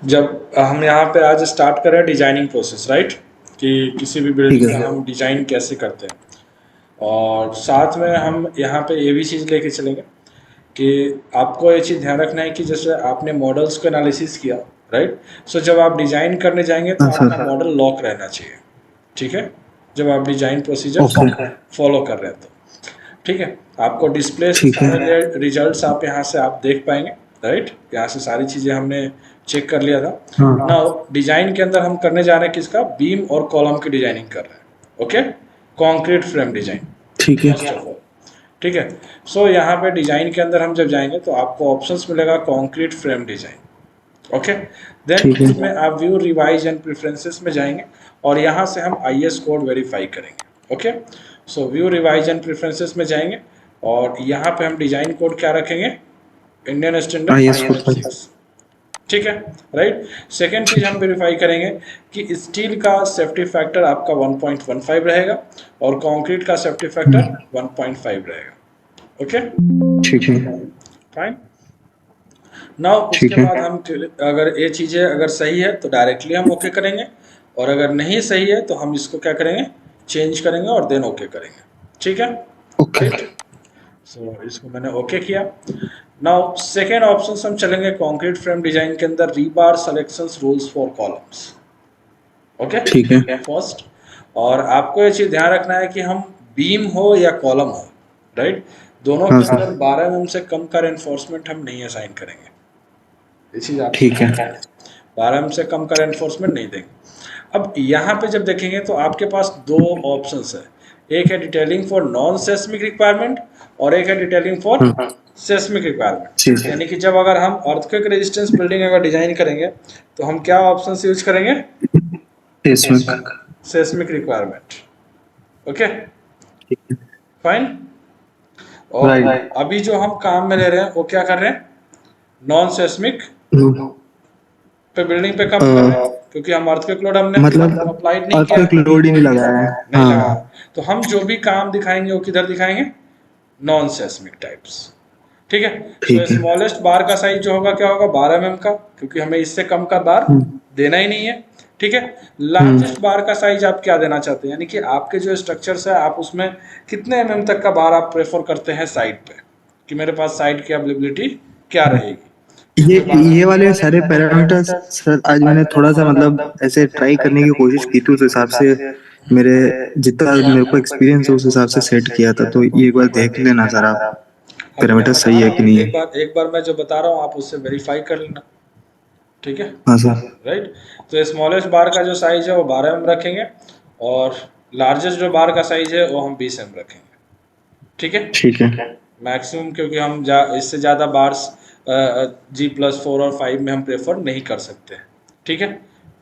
जब हम यहाँ पे आज स्टार्ट करें डिजाइनिंग प्रोसेस, राइट, कि किसी भी ठीक बिल्डिंग है का सर। हम डिजाइन कैसे करते हैं। और साथ में हम यहाँ पे ये भी चीज़ लेके चलेंगे कि आपको ये चीज़ ध्यान रखना है कि जैसे आपने मॉडल्स को एनालिसिस किया, राइट, सो जब आप डिजाइन करने जाएंगे तो हाँ आपका सर। मॉडल लॉक रहना चाहिए। ठीक है, जब आप डिजाइन प्रोसीजर्स ओके। फॉलो कर रहे हैं तो ठीक है, आपको डिस्प्ले से ठीक है। सारे रिजल्ट्स आप यहाँ से आप देख पाएंगे, राइट, यहाँ से सारी चीज़ें हमने चेक कर लिया था। हाँ। ना डिजाइन के अंदर हम करने जा रहे हैं किसका, बीम और कॉलम की डिजाइनिंग कर रहे हैं। ओके, कंक्रीट फ्रेम डिजाइन ठीक है। First of all. ठीक है, सो यहाँ पे डिजाइन के अंदर हम जब जाएंगे तो आपको ऑप्शंस मिलेगा concrete frame design. Okay, then ठीक है। इसमें आप व्यू रिवाइज एंड प्रेफरेंसेस में जाएंगे और यहाँ से हम आईएस कोड वेरीफाई करेंगे। Okay, so view revise and preferences में जाएंगे और यहाँ पे हम डिजाइन कोड क्या रखेंगे, Indian standard IS code ISO पर। 6। ठीक है, राइट। सेकेंड चीज ठीक हम है। वेरीफाई करेंगे कि स्टील का सेफ्टी फैक्टर आपका 1.15 रहेगा और कंक्रीट का सेफ्टी फैक्टर 1.5 रहेगा। ओके, ठीक है। फाइन। नाउ उसके ठीक है। बाद हम अगर ये चीज़ें अगर सही है तो डायरेक्टली हम ओके करेंगे, और अगर नहीं सही है तो हम इसको क्या करेंगे, चेंज करेंगे और देन ओके करेंगे। ठीक है, ओके। राइट। सो इसको मैंने ओके किया। नाउ सेकेंड ऑप्शन हम चलेंगे कंक्रीट फ्रेम डिजाइन के अंदर, rebar selections rules for columns. Okay, ठीक है। फर्स्ट। और आपको ये चीज़ ध्यान रखना है कि हम बीम हो या कॉलम हो, राइट, दोनों हाँ के सर। अंदर 12 mm से कम का रेनफोर्समेंट हम नहीं असाइन करेंगे। ये चीज़ आपको ठीक है। ध्यान रखना है, 12 mm से कम का रेनफोर्समेंट नहीं देंगे। अब यहाँ पे जब देखेंगे तो आपके पास दो ऑप्शंस है, एक है detailing for non seismic requirement और एक है डिटेलिंग फॉर हाँ। Seismic requirement. ठीक है। यानी कि जब अगर हम अर्थक्वेक रेजिस्टेंस बिल्डिंग अगर डिजाइन करेंगे तो हम क्या ऑप्शन यूज करेंगे, फेसबुक। Seismic requirement. ओके, ठीक है। फाइन। और राइट। अभी जो हम काम में ले रहे हैं वो क्या कर रहे हैं, नॉन सेस्मिक पे बिल्डिंग पे कम कर रहे हैं, क्योंकि हम अर्थक्वेक लोड हमने मतलब अप्लाइड नहीं किया अर्थक्वेक है, लोड ही नहीं लगाया है। नहीं लगा। हाँ। तो हम जो भी काम दिखाएंगे वो किधर दिखाएंगे, नॉन सेस्मिक टाइप्स। ठीक है, सो ठीक है। स्मॉलेस्ट बार का साइज जो होगा क्या होगा, 12 mm का, क्योंकि हमें इससे कम का बार हम्म। देना ही नहीं है। ठीक है, हम्म। लार्जेस्ट बार का साइज आप क्या देना चाहते हैं, यानी कि आपके जो स्ट्रक्चर्स है आप उसमें कितने तक का बार आप प्रेफर करते हैं साइड पे, कि मेरे पास साइड की अवेलेबिलिटी क्या रहेगी। ये उसके बाद ये वाले सारे पैरामीटर्स सर आज मैंने थोड़ा सा मतलब ऐसे ट्राई करने की कोशिश की थी, उस हिसाब से मेरे जितना मेरे को एक्सपीरियंस है उस हिसाब से सेट किया था, तो ये एक बार देख लेना सर आप अब मैं पैरामीटर बता सही है रहा कि हूँ, नहीं एक है। बार एक बार मैं जो बता रहा हूँ आप उससे वेरीफाई कर लेना। ठीक है, हाँ सर। राइट। तो स्मॉलेस्ट बार का जो साइज है वो 12 mm रखेंगे और लार्जेस्ट जो बार का साइज है वो हम 20 mm रखेंगे। ठीक है, ठीक है। मैक्सिमम, क्योंकि हम इससे ज़्यादा बार्स G+4 और 5 में हम प्रेफर नहीं कर सकते हैं। ठीक है,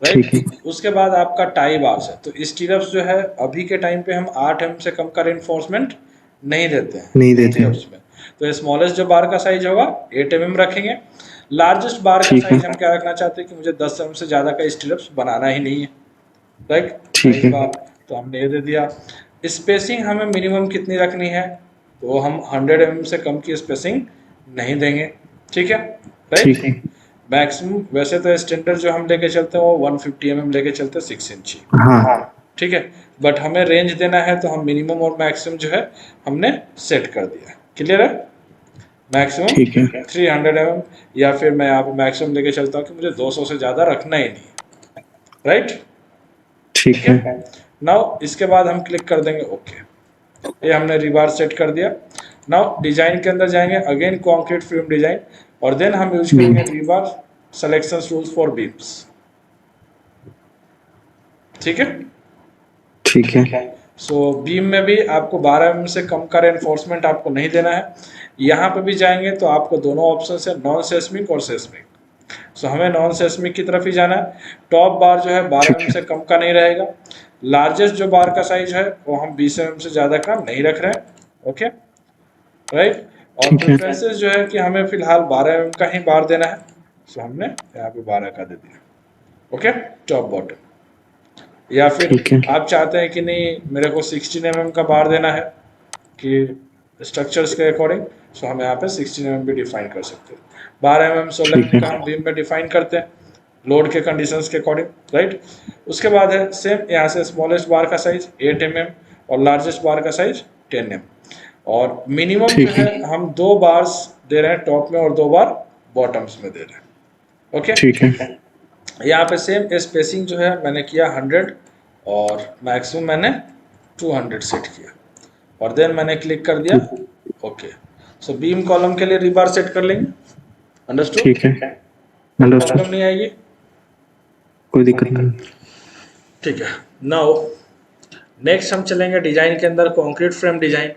ठीक है। राइट। उसके बाद आपका टाई बार्स है, तो स्टीरअप्स जो है अभी के टाइम पे हम 8 mm से कम का रेनफोर्समेंट नहीं देते हैं नहीं देते। स्टीरअप्स में। तो स्मॉलेस्ट जो बार का साइज होगा 8 mm रखेंगे। लार्जेस्ट बार का ठीक है। साइज हम क्या रखना चाहते हैं कि मुझे 10 mm से ज़्यादा का स्टीरअप्स बनाना ही नहीं है, राइट। ठीक टाई है। बार तो हमने ये दे दिया। स्पेसिंग हमें मिनिमम कितनी रखनी है, तो हम 100 mm से कम की स्पेसिंग नहीं देंगे। ठीक है, राइट। ठीक है। मैक्सिमम वैसे तो स्टैंडर्ड जो हम लेके चलते हैं वो 150 mm लेके चलते हैं 6 इंची। हाँ। ठीक है, बट हमें रेंज देना है तो हम मिनिमम और मैक्सिमम जो है हमने सेट कर दिया। क्लियर है, मैक्सिमम ठीक है। 300 mm, या फिर मैं यहाँ पे मैक्सिमम लेके चलता हूँ कि मुझे 200 से ज़्यादा रखना ही नहीं है, राइट। ठीक ठीक है। है, नाउ इसके बाद हम क्लिक कर देंगे ओके। ये हमने रिबार सेट कर दिया। नाउ डिजाइन के अंदर जाएंगे, अगेन कंक्रीट फ्रेम डिजाइन, और देन हम यूज बीम। करेंगे रिबार सिलेक्शन रूल्स फॉर बीम्स। ठीक है, ठीक है। सो बीम में भी आपको 12 mm से कम का रेनफोर्समेंट आपको नहीं देना है। यहाँ पे भी जाएंगे तो आपको दोनों ऑप्शन है, नॉन सेस्मिक और सेस्मिक। सो हमें नॉन सेस्मिक की तरफ ही जाना है। टॉप बार जो है 12 mm ठीक से है। कम का नहीं रहेगा। लार्जेस्ट जो बार का साइज है वो हम 20 mm से ज़्यादा का नहीं रख रहे हैं। Okay, right. और ठीक है। प्रेफरेंसेस जो है कि हमें फिलहाल 12 mm का ही बार देना है, सो हमने यहाँ पे 12 का दे दिया। Okay, top bottom. या फिर ठीक है। आप चाहते हैं कि नहीं मेरे को 16 mm का बार देना है कि स्ट्रक्चर्स के अकॉर्डिंग, सो हम यहाँ पे 16 mm भी डिफाइन कर सकते हैं। 12 mm 16 ठीक mm है। का हम बीम में डिफाइन करते हैं। लोड के कंडीशंस के अकॉर्डिंग, राइट। उसके बाद है सेम यहाँ से स्मॉलेस्ट बार का साइज 8 mm और लार्जेस्ट बार का साइज 10 mm, और मिनिमम जो ठीक है है। हम 2 बार्स दे रहे हैं टॉप में और 2 बार बॉटम्स में दे रहे हैं। ओके, ठीक है। यहाँ पे सेम स्पेसिंग जो है मैंने किया 100 और मैक्सिमम मैंने 200 सेट किया और देन मैंने क्लिक कर दिया ओके। सो बीम कॉलम के लिए रीबार सेट कर लेंगे, अंडरस्टूड, ठीक है, अंडरस्टूड, प्रॉब्लम नहीं आएगी, कोई दिक्कत नहीं। ठीक है। नाउ नेक्स्ट हम चलेंगे डिजाइन के अंदर concrete frame design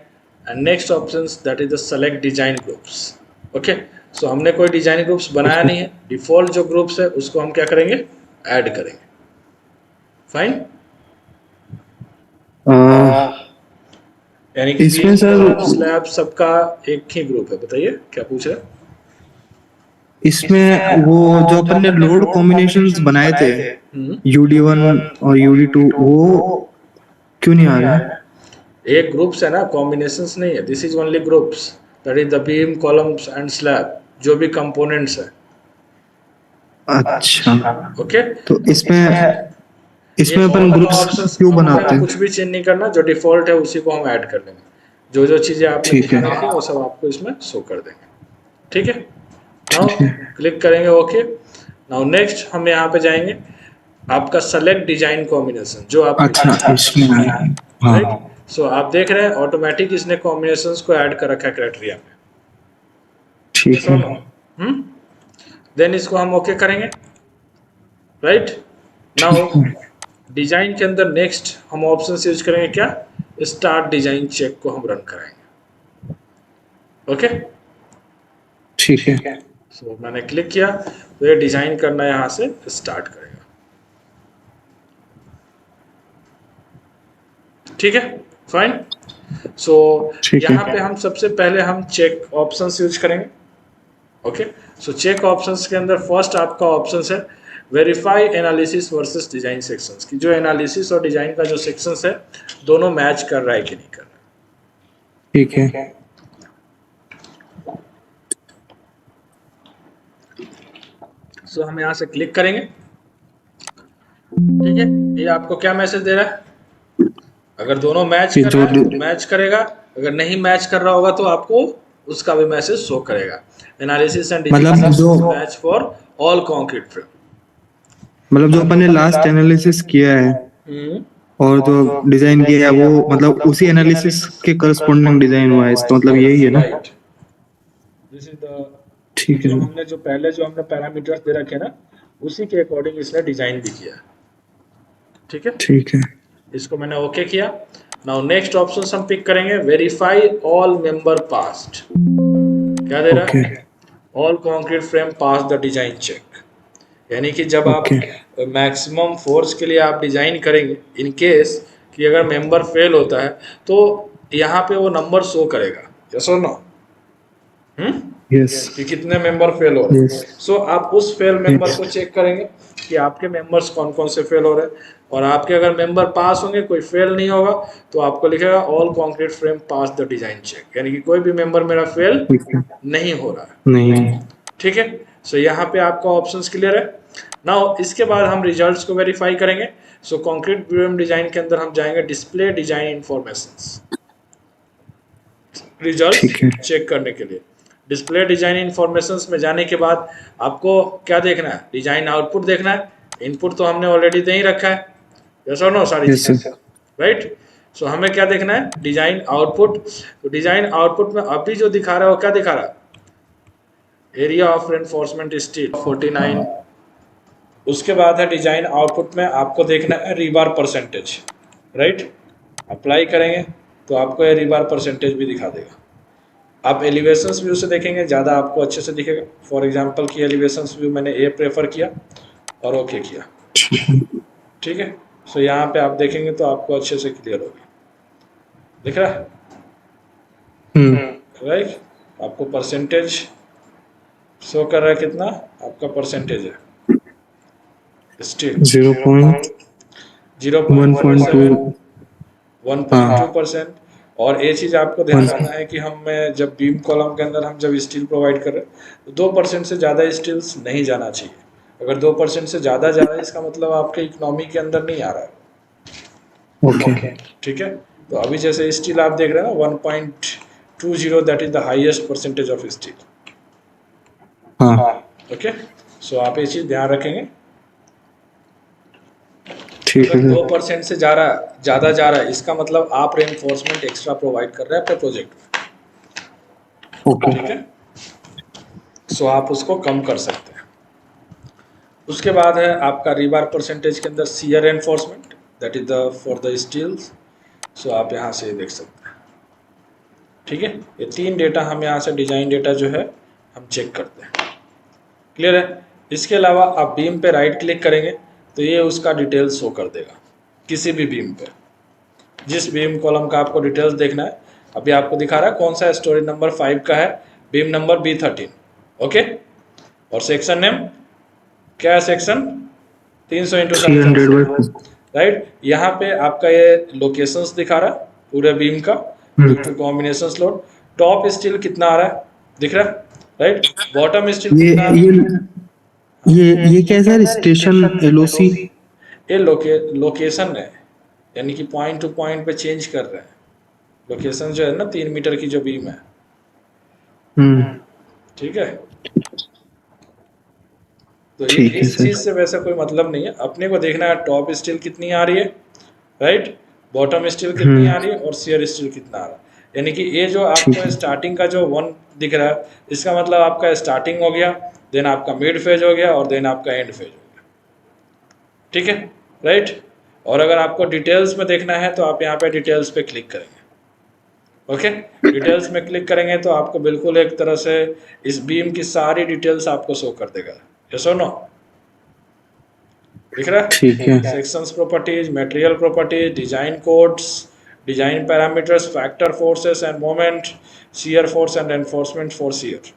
and next options that is the select design groups. Okay, so हमने कोई डिजाइन ग्रुप्स बनाया नहीं है, डिफॉल्ट जो ग्रुप्स है उसको हम क्या करेंगे, ऐड करेंगे। फाइन, यानी कि इसमें सर स्लैब सबका एक ही ग्रुप है। बताइए क्या पूछ रहे हैं। इसमें वो जो अपन ने लोड कॉम्बिनेशंस बनाए थे UD1 और UD2 वो क्यों नहीं आ रहे? एक ग्रुप्स है ना, कॉम्बिनेशंस नहीं है। This is only groups, that is the beam columns and slab, जो भी कंपोनेंट्स है। अच्छा, ओके, तो इसमें इसमें अपन ग्रुप्स क्यों बनाते हैं? कुछ भी चेंज नहीं करना, जो डिफॉल्ट है उसी को हम ऐड कर लेंगे। जो जो चीजें आपने ठीक है, दिखानी थी वो सब आपको इसमें शो कर देंगे। ठीक है, नाउ ठीक है। क्लिक करेंगे ओके। नाउ नेक्स्ट हम यहाँ पे जाएंगे, आपका सेलेक्ट डिजाइन कॉम्बिनेशन जो आप अच्छा, इसमें हाँ, राइट। सो आप देख रहे हैं ऑटोमेटिक इसने कॉम्बिनेशंस को ऐड कर रखा है क्राइटेरिया में। ठीक है, देन इसको हम ओके करेंगे, राइट। नाउ डिजाइन के अंदर नेक्स्ट हम ऑप्शन यूज करेंगे क्या, स्टार्ट डिजाइन चेक को हम रन कराएंगे। ओके, ठीक है, सो मैंने क्लिक किया तो ये डिजाइन करना यहां से स्टार्ट करेगा। ठीक है, फाइन। सो यहाँ पे हम सबसे पहले हम चेक ऑप्शंस यूज करेंगे। ओके, सो चेक ऑप्शंस के अंदर फर्स्ट आपका ऑप्शन है verify analysis versus design sections, की जो एनालिसिस और डिजाइन का जो सेक्शंस है दोनों मैच कर रहा है कि नहीं कर रहा है। ठीक है, सो हम यहाँ से क्लिक करेंगे। ठीक है, ये आपको क्या मैसेज दे रहा है, अगर दोनों मैच कर रहा है तो मैच करेगा, अगर नहीं मैच कर रहा होगा तो आपको उसका भी मैसेज शो करेगा। Analysis and design match for all concrete frame, मतलब जो अपन ने लास्ट एनालिसिस किया है और जो डिजाइन किया है वो मतलब उसी एनालिसिस के करस्पॉन्डिंग डिजाइन हुआ है, इसका मतलब यही है ना? दिस इज द, ठीक है, जो हमने जो हमने पैरामीटर्स दे रखे ना उसी के अकॉर्डिंग इसने डिजाइन भी किया। ठीक है, ठीक है, इसको मैंने ओके किया। नाउ नेक्स्ट ऑप्शन हम पिक करेंगे वेरीफाई ऑल मेंबर पास्ट। क्या दे रहा है, all concrete frame pass the design check, यानी कि जब आप मैक्सिमम फोर्स के लिए आप डिजाइन करेंगे, इन केस कि अगर मेंबर फेल होता है तो यहाँ पे वो नंबर शो करेगा, यस और नो, यस, कि कितने मेंबर फेल हो रहे हैं। सो आप उस फेल मेंबर को चेक करेंगे कि आपके मेंबर्स कौन कौन से फेल हो रहे हैं, और आपके अगर मेंबर पास होंगे, कोई फेल नहीं होगा, तो आपको लिखेगा all concrete frame pass the design check, यानी कि कोई भी मेंबर मेरा फेल नहीं हो रहा है। नहीं, ठीक है, सो यहाँ पे आपका ऑप्शंस क्लियर है। नाउ इसके बाद हम रिजल्ट्स को वेरीफाई करेंगे। सो कंक्रीट फ्रेम डिजाइन के अंदर हम जाएंगे display design informations, result check करने के लिए। डिस्प्ले डिजाइन इंफॉर्मेशंस में जाने के बाद आपको क्या देखना है, डिजाइन आउटपुट देखना है। इनपुट तो हमने ऑलरेडी दे ही रखा है, यस और नो, सारी चीजें, राइट। सो हमें क्या देखना है, डिजाइन आउटपुट। तो डिजाइन आउटपुट में अभी जो दिखा रहा है वो क्या दिखा रहा है, एरिया ऑफ रेनफोर्समेंट स्टील 49। उसके बाद है डिजाइन आउटपुट में आपको देखना है रीबार परसेंटेज, राइट। अप्लाई करेंगे तो आपको ये रीबार परसेंटेज भी दिखा देगा। आप एलिवेशंस व्यू से देखेंगे ज़्यादा आपको अच्छे से दिखेगा। फॉर एग्जांपल की एलिवेशंस व्यू मैंने ए प्रेफर किया और ओके किया। ठीक है, सो यहाँ पे आप देखेंगे तो आपको अच्छे से क्लियर होगी, दिख रहा है, राइट। आपको परसेंटेज शो कर रहा है, कितना आपका परसेंटेज है, स्टील 0.1.2%। और ये चीज़ आपको ध्यान रखना है कि हम जब बीम कॉलम के अंदर हम जब स्टील प्रोवाइड कर रहे हैं तो 2% से ज़्यादा स्टील्स नहीं जाना चाहिए। अगर 2% से ज़्यादा जा रहा है इसका मतलब आपके इकोनॉमी के अंदर नहीं आ रहा है। ओके। ठीक है, तो अभी जैसे स्टील आप देख रहे हैं ना 1.20 that is the highest percentage of steel. हाँ ओके, सो आप ये चीज़ ध्यान रखेंगे। ठीक है अगर सर। 2% से ज़्यादा जा रहा है इसका मतलब आप रेनफोर्समेंट एक्स्ट्रा प्रोवाइड कर रहे हैं अपने प्रोजेक्ट में। ओके। ठीक है, सो आप उसको कम कर सकते हैं। उसके बाद है आपका रीबार परसेंटेज के अंदर shear reinforcement that is the for the steels. So आप यहाँ से देख सकते हैं। ठीक है, ये 3 डेटा हम यहाँ से डिजाइन डेटा जो है हम चेक करते हैं। क्लियर है। इसके अलावा आप बीम पे राइट क्लिक करेंगे तो ये उसका डिटेल्स शो कर देगा किसी भी बीम पे। जिस बीम कॉलम का आपको डिटेल्स देखना है, अभी आपको दिखा रहा है कौन सा स्टोरेज नंबर 5 का है, बीम नंबर B13। ओके, और सेक्शन नेम क्या है, सेक्शन 300x700, राइट। यहाँ पे आपका ये लोकेशंस दिखा रहा है पूरे बीम का due to combination load. Top steel कितना आ रहा है दिख रहा है, राइट। बॉटम स्टील ये कितना आ रहा है? ये क्या है सर, स्टेशन एलओसी? ये लोकेशन है, यानी कि पॉइंट टू पॉइंट पे चेंज कर रहे हैं। लोकेशन जो है ना 3 मीटर की जो बीम है, ठीक है। तो ठीक है इस सर। चीज से वैसा कोई मतलब नहीं है, अपने को देखना है टॉप स्टील कितनी आ रही है, राइट, बॉटम स्टील कितनी आ रही है और शियर स्टील कितना आ रहा है। यानी कि ये जो ठीक आपको है। स्टार्टिंग का जो 1 दिख रहा है इसका मतलब आपका स्टार्टिंग हो गया, देन आपका मिड फेज हो गया और देन आपका एंड फेज हो गया। ठीक है, राइट। और अगर आपको डिटेल्स में देखना है तो आप यहाँ पे डिटेल्स पे क्लिक करेंगे। ओके, डिटेल्स में क्लिक करेंगे तो आपको बिल्कुल एक तरह से इस बीम की सारी डिटेल्स आपको शो कर देगा। यस और नो, दिख रहा है? ठीक है। Sections properties, material properties, design codes, design parameters, factor forces end moment, shear force and enforcement for shear.